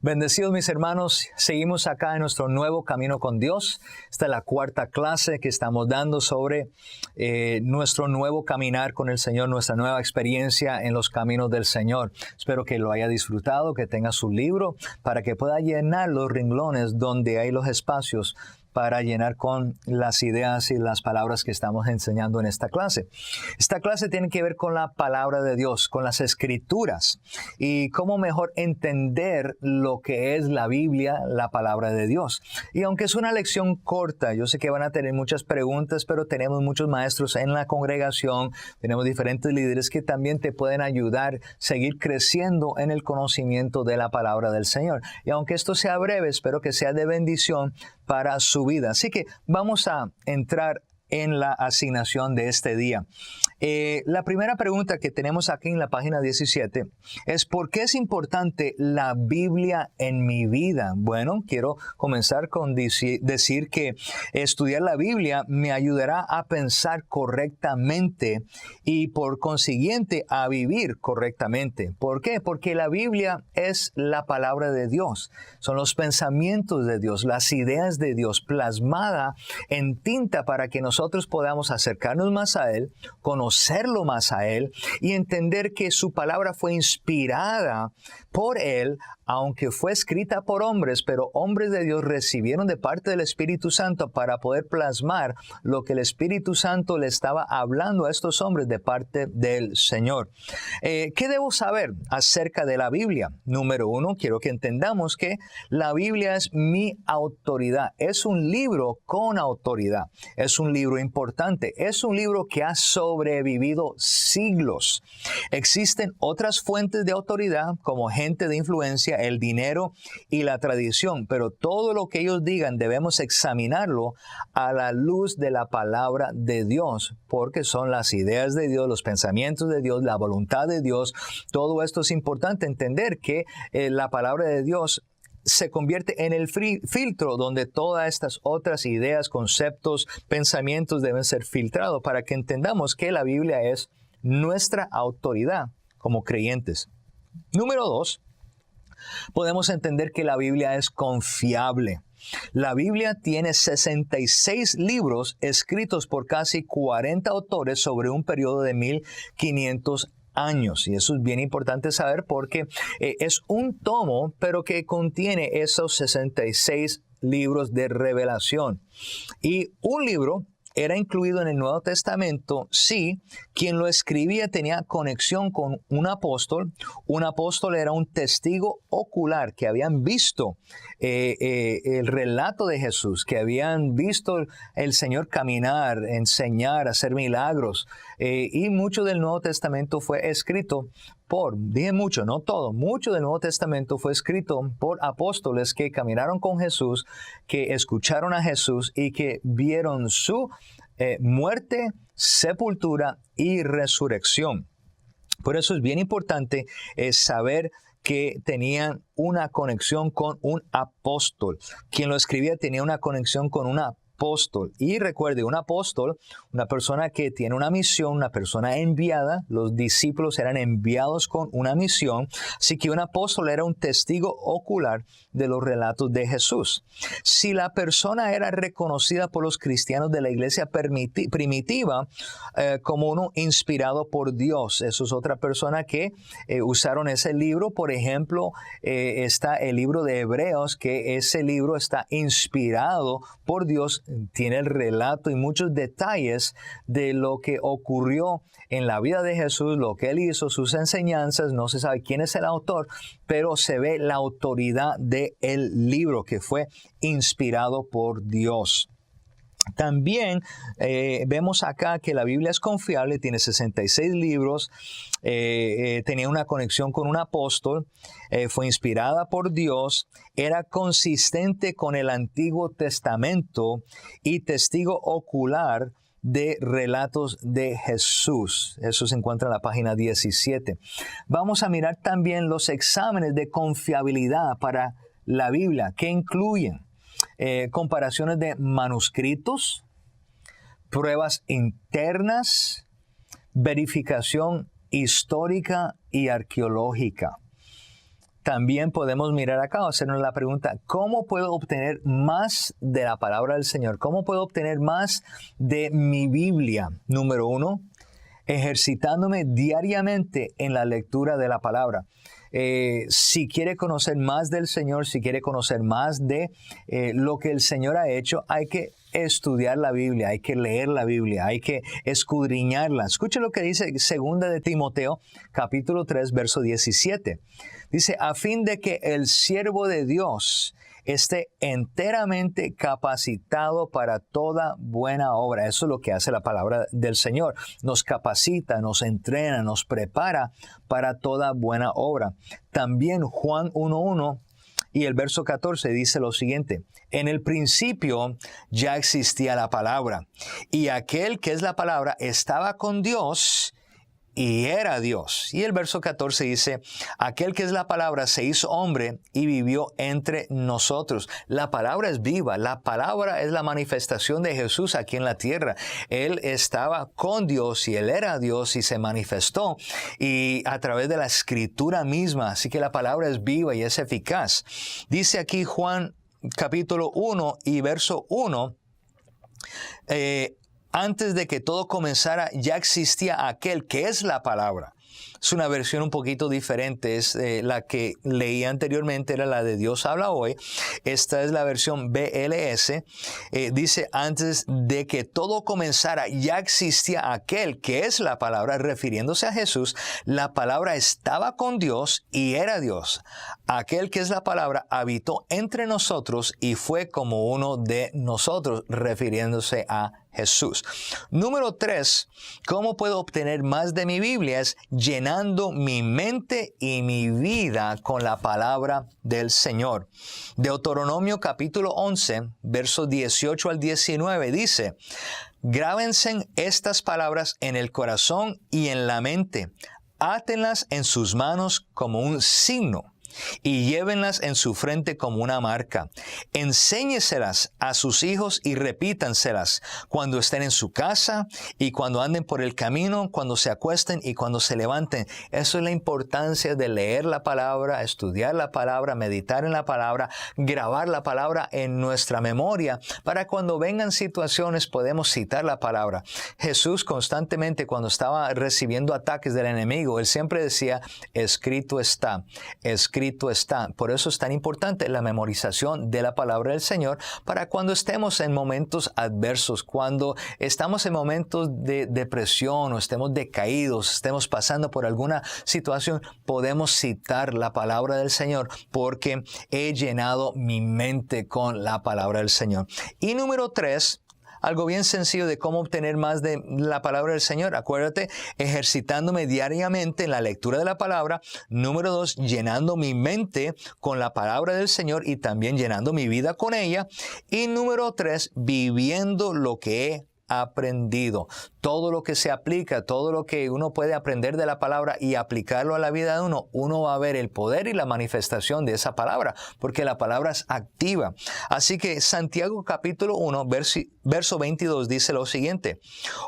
Bendecidos mis hermanos, seguimos acá en nuestro nuevo camino con Dios. Esta es la cuarta clase que estamos dando sobre nuestro nuevo caminar con el Señor, nuestra nueva experiencia en los caminos del Señor. Espero que lo haya disfrutado, que tenga su libro para que pueda llenar los renglones donde hay los espacios para llenar con las ideas y las palabras que estamos enseñando en esta clase. Esta clase tiene que ver con la palabra de Dios, con las escrituras y cómo mejor entender lo que es la Biblia, la palabra de Dios. Y aunque es una lección corta, yo sé que van a tener muchas preguntas, pero tenemos muchos maestros en la congregación, tenemos diferentes líderes que también te pueden ayudar a seguir creciendo en el conocimiento de la palabra del Señor. Y aunque esto sea breve, espero que sea de bendición para su vida. Así que vamos a entrar en la asignación de este día. La primera pregunta que tenemos aquí en la página 17 es ¿por qué es importante la Biblia en mi vida? Bueno, quiero comenzar con decir que estudiar la Biblia me ayudará a pensar correctamente y por consiguiente a vivir correctamente. ¿Por qué? Porque la Biblia es la palabra de Dios. Son los pensamientos de Dios, las ideas de Dios plasmada en tinta para que nosotros podamos acercarnos más a Él, conocerlo más a Él y entender que su palabra fue inspirada por Él, aunque fue escrita por hombres, pero hombres de Dios recibieron de parte del Espíritu Santo para poder plasmar lo que el Espíritu Santo le estaba hablando a estos hombres de parte del Señor. ¿Qué debo saber acerca de la Biblia? Número uno, quiero que entendamos que la Biblia es mi autoridad. Es un libro con autoridad. Es un libro importante. Es un libro que ha sobrevivido siglos. Existen otras fuentes de autoridad como gente de influencia, el dinero y la tradición, pero todo lo que ellos digan debemos examinarlo a la luz de la palabra de Dios, porque son las ideas de Dios, los pensamientos de Dios, la voluntad de Dios. Todo esto es importante entender que la palabra de Dios se convierte en el filtro donde todas estas otras ideas, conceptos, pensamientos deben ser filtrados para que entendamos que la Biblia es nuestra autoridad como creyentes. Número dos, podemos entender que la Biblia es confiable. La Biblia tiene 66 libros escritos por casi 40 autores sobre un periodo de 1500 años. Y eso es bien importante saber porque es un tomo, pero que contiene esos 66 libros de revelación. Y un libro era incluido en el Nuevo Testamento si quien lo escribía tenía conexión con un apóstol. Un apóstol era un testigo ocular que habían visto el relato de Jesús, que habían visto el Señor caminar, enseñar, hacer milagros. Y mucho del Nuevo Testamento fue escrito dije mucho, no todo, mucho del Nuevo Testamento fue escrito por apóstoles que caminaron con Jesús, que escucharon a Jesús y que vieron su muerte, sepultura y resurrección. Por eso es bien importante saber que tenían una conexión con un apóstol. Quien lo escribía tenía una conexión con un apóstol. Y recuerde, un apóstol, una persona que tiene una misión, una persona enviada, los discípulos eran enviados con una misión, así que un apóstol era un testigo ocular de los relatos de Jesús. Si la persona era reconocida por los cristianos de la iglesia primitiva como uno inspirado por Dios, eso es otra persona que usaron ese libro. Por ejemplo, está el libro de Hebreos, que ese libro está inspirado por Dios, tiene el relato y muchos detalles de lo que ocurrió en la vida de Jesús, lo que Él hizo, sus enseñanzas. No se sabe quién es el autor, pero se ve la autoridad del libro que fue inspirado por Dios. También vemos acá que la Biblia es confiable, tiene 66 libros, tenía una conexión con un apóstol, fue inspirada por Dios, era consistente con el Antiguo Testamento y testigo ocular de relatos de Jesús. Eso se encuentra en la página 17. Vamos a mirar también los exámenes de confiabilidad para la Biblia, que incluyen comparaciones de manuscritos, pruebas internas, verificación histórica y arqueológica. también podemos mirar acá, hacernos la pregunta, ¿cómo puedo obtener más de la palabra del Señor? ¿Cómo puedo obtener más de mi Biblia? Número 1, ejercitándome diariamente en la lectura de la palabra. Si quiere conocer más del Señor, si quiere conocer más de lo que el Señor ha hecho, hay que estudiar la Biblia, hay que leer la Biblia, hay que escudriñarla. Escuche lo que dice 2 de Timoteo, capítulo 3, verso 17. Dice, a fin de que el siervo de Dios esté enteramente capacitado para toda buena obra. Eso es lo que hace la palabra del Señor. Nos capacita, nos entrena, nos prepara para toda buena obra. También Juan 1:1 y el verso 14 dice lo siguiente. En el principio ya existía la palabra, y aquel que es la palabra estaba con Dios y era Dios. Y el verso 14 dice, aquel que es la palabra se hizo hombre y vivió entre nosotros. La palabra es viva, la palabra es la manifestación de Jesús aquí en la tierra. Él estaba con Dios y Él era Dios y se manifestó y a través de la escritura misma. Así que la palabra es viva y es eficaz. Dice aquí Juan capítulo 1 y verso 1, antes de que todo comenzara, ya existía aquel que es la palabra. Es una versión un poquito diferente, es la que leí anteriormente, era la de Dios habla hoy. Esta es la versión BLS. Dice, antes de que todo comenzara, ya existía aquel que es la palabra, refiriéndose a Jesús. La palabra estaba con Dios y era Dios. Aquel que es la palabra habitó entre nosotros y fue como uno de nosotros, refiriéndose a Jesús. Número 3, ¿cómo puedo obtener más de mi Biblia? Es llenando mi mente y mi vida con la palabra del Señor. Deuteronomio capítulo 11, versos 18 al 19 dice, grábense estas palabras en el corazón y en la mente, átenlas en sus manos como un signo y llévenlas en su frente como una marca. Enséñeselas a sus hijos y repítanselas cuando estén en su casa y cuando anden por el camino, cuando se acuesten y cuando se levanten. Eso es la importancia de leer la palabra, estudiar la palabra, meditar en la palabra, grabar la palabra en nuestra memoria para cuando vengan situaciones podemos citar la palabra. Jesús constantemente cuando estaba recibiendo ataques del enemigo, Él siempre decía, escrito está, escrito está. Por eso es tan importante la memorización de la palabra del Señor para cuando estemos en momentos adversos, cuando estamos en momentos de depresión o estemos decaídos, estemos pasando por alguna situación, podemos citar la palabra del Señor porque he llenado mi mente con la palabra del Señor. Y número 3, algo bien sencillo de cómo obtener más de la palabra del Señor. Acuérdate, ejercitándome diariamente en la lectura de la palabra. Número 2, llenando mi mente con la palabra del Señor y también llenando mi vida con ella. Y número 3, viviendo lo que he aprendido. Todo lo que se aplica, todo lo que uno puede aprender de la palabra y aplicarlo a la vida de uno va a ver el poder y la manifestación de esa palabra, porque la palabra es activa. Así que Santiago capítulo 1, verso 22 dice lo siguiente,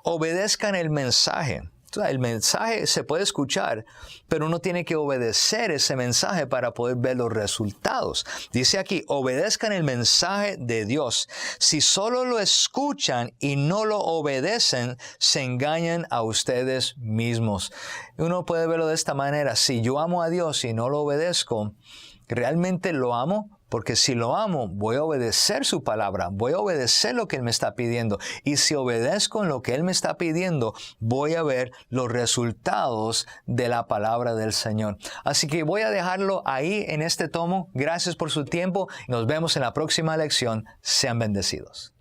obedezcan el mensaje. El mensaje se puede escuchar, pero uno tiene que obedecer ese mensaje para poder ver los resultados. Dice aquí, obedezcan el mensaje de Dios. Si solo lo escuchan y no lo obedecen, se engañan a ustedes mismos. Uno puede verlo de esta manera. Si yo amo a Dios y no lo obedezco, ¿realmente lo amo? Porque si lo amo, voy a obedecer su palabra, voy a obedecer lo que Él me está pidiendo. Y si obedezco en lo que Él me está pidiendo, voy a ver los resultados de la palabra del Señor. Así que voy a dejarlo ahí en este tomo. Gracias por su tiempo. Nos vemos en la próxima lección. Sean bendecidos.